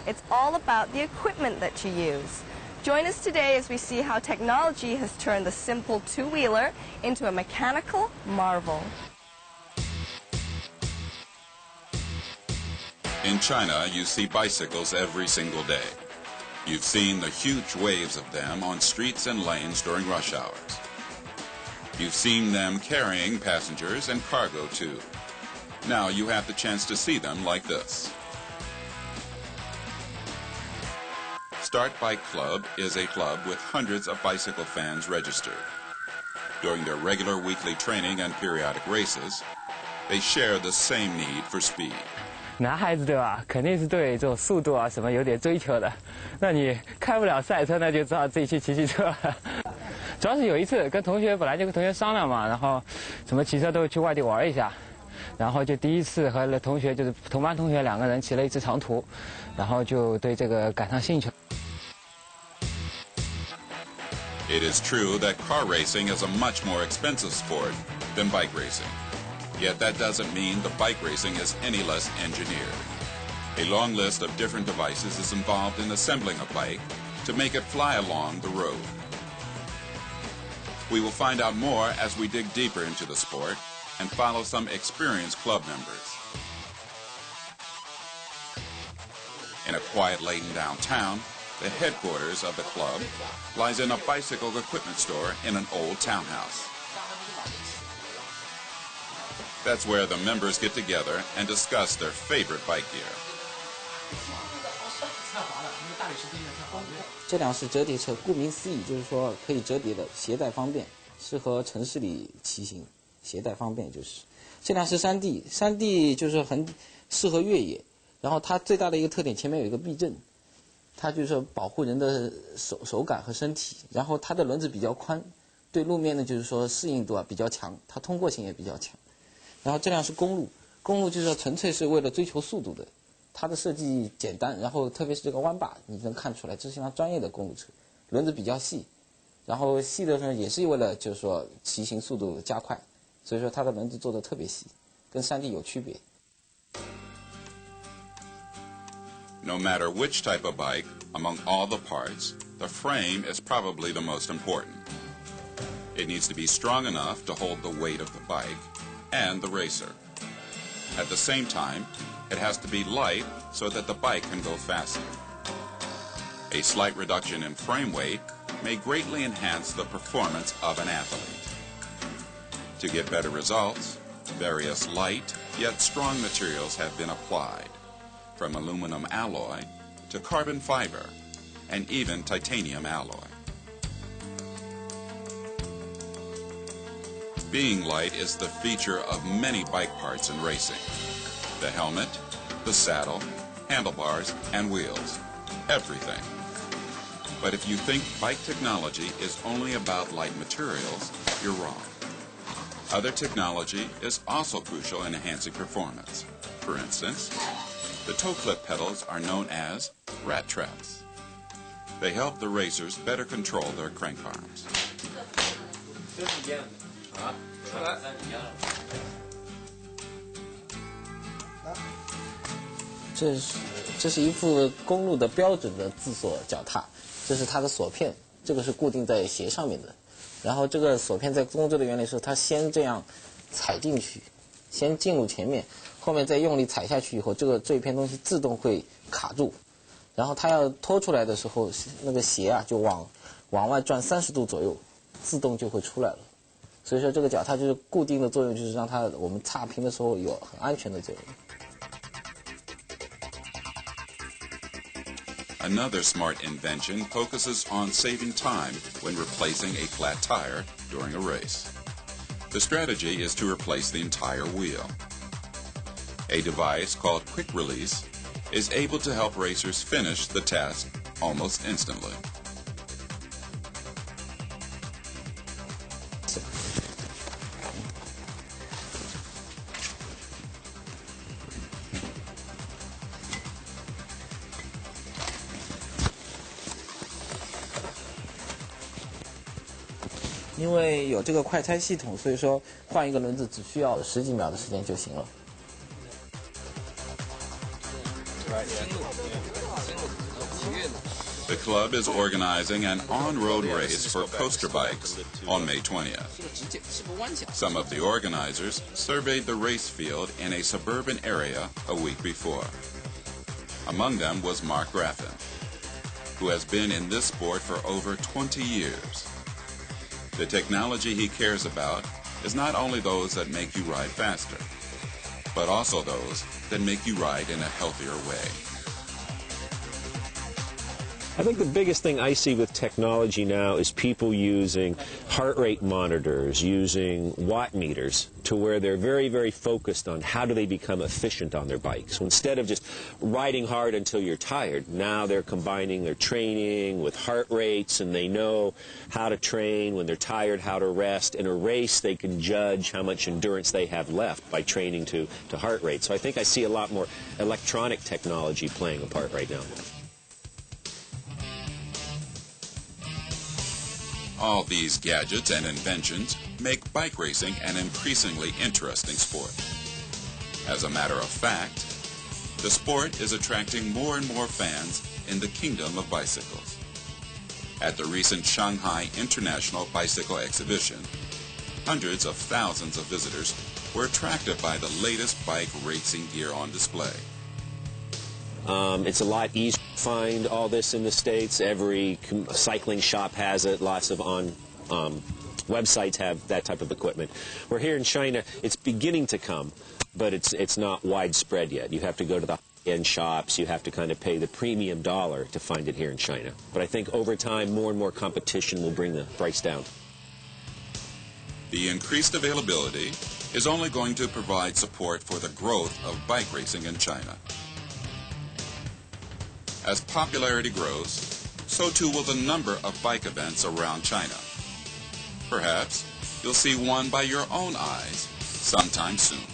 It's all about the equipment that you use. Join us today as we see how technology has turned the simple two-wheeler into a mechanical marvel. In China, you see bicycles every single day. You've seen the huge waves of them on streets and lanes during rush hours. You've seen them carrying passengers and cargo too. Now you have the chance to see them like this. Start Bike Club is a club with hundreds of bicycle fans registered. During their regular weekly training and periodic races, they share the same need for speed. 男孩子对吧，肯定是对这种速度啊什么有点追求的。那你开不了赛车，那就只好自己去骑骑车了。主要是有一次跟同学，本来就跟同学商量嘛，然后什么骑车都去外地玩一下，然后就第一次和同学就是同班同学2个人骑了一次长途，然后就对这个感上兴趣。 It is true that car racing is a much more expensive sport than bike racing. Yet that doesn't mean the bike racing is any less engineered. A long list of different devices is involved in assembling a bike to make it fly along the road. We will find out more as we dig deeper into the sport and follow some experienced club members. In a quiet Layton downtown, the headquarters of the club lies in a bicycle equipment store in an old townhouse. That's where the members get together and discuss their favorite bike gear. 这辆是折叠车，顾名思义就是说可以折叠的，携带方便，适合城市里骑行，携带方便就是。这辆是山地就是很适合越野，然后它最大的一个特点，前面有一个避震。 它就是说保护人的手感和身体，然后它的轮子比较宽，对路面呢就是说适应度啊比较强，它通过性也比较强。然后这辆是公路就是说纯粹是为了追求速度的，它的设计简单，然后特别是这个弯把，你能看出来这是一辆专业的公路车，轮子比较细，然后细的时候也是为了就是说骑行速度加快，所以说它的轮子做的特别细，跟山地有区别。 No matter which type of bike, among all the parts, the frame is probably the most important. It needs to be strong enough to hold the weight of the bike and the racer. At the same time, it has to be light so that the bike can go faster. A slight reduction in frame weight may greatly enhance the performance of an athlete. To get better results, various light yet strong materials have been applied. From aluminum alloy to carbon fiber and even titanium alloy. Being light is the feature of many bike parts in racing. The helmet, the saddle, handlebars, and wheels. Everything. But if you think bike technology is only about light materials, you're wrong. Other technology is also crucial in enhancing performance. For instance, the toe clip pedals are known as rat traps. They help the racers better control their crank arms. 这是一副公路的标准的自锁脚踏，这是它的锁片，这个是固定在鞋上面的。然后这个锁片在工作的原理是，它先这样踩进去，先进入前面。 后面再用力踩下去以后，这一片东西自动会卡住，然后它要拖出来的时候，那个鞋啊就往外转30度左右，自动就会出来了。所以说这个脚踏就是固定的作用，就是让我们踏平的时候有很安全的作用。Another smart invention focuses on saving time when replacing a flat tire during a race. The strategy is to replace the entire wheel. A device called Quick Release is able to help racers finish the task almost instantly. 因为有这个快拆系统，所以说换一个轮子只需要10几秒的时间就行了。The club is organizing an on-road race for coaster bikes on May 20th. Some of the organizers surveyed the race field in a suburban area a week before. Among them was Mark Graffin, who has been in this sport for over 20 years. The technology he cares about is not only those that make you ride faster, but also those that make you ride in a healthier way. I think the biggest thing I see with technology now is people using heart rate monitors, using watt meters, to where they're very, very focused on how do they become efficient on their bikes. So instead of just riding hard until you're tired, now they're combining their training with heart rates, and they know how to train when they're tired, how to rest. In a race, they can judge how much endurance they have left by training to heart rate. So I think I see a lot more electronic technology playing a part right now. All these gadgets and inventions make bike racing an increasingly interesting sport. As a matter of fact, the sport is attracting more and more fans in the kingdom of bicycles. At the recent Shanghai International Bicycle Exhibition, hundreds of thousands of visitors were attracted by the latest bike racing gear on display. It's a lot easier to find all this in the States. Every cycling shop has it. Lots of websites have that type of equipment. Where here in China, it's beginning to come, but it's not widespread yet. You have to go to the high-end shops. You have to kind of pay the premium dollar to find it here in China. But I think over time, more and more competition will bring the price down. The increased availability is only going to provide support for the growth of bike racing in China. As popularity grows, so too will the number of bike events around China. Perhaps you'll see one by your own eyes sometime soon.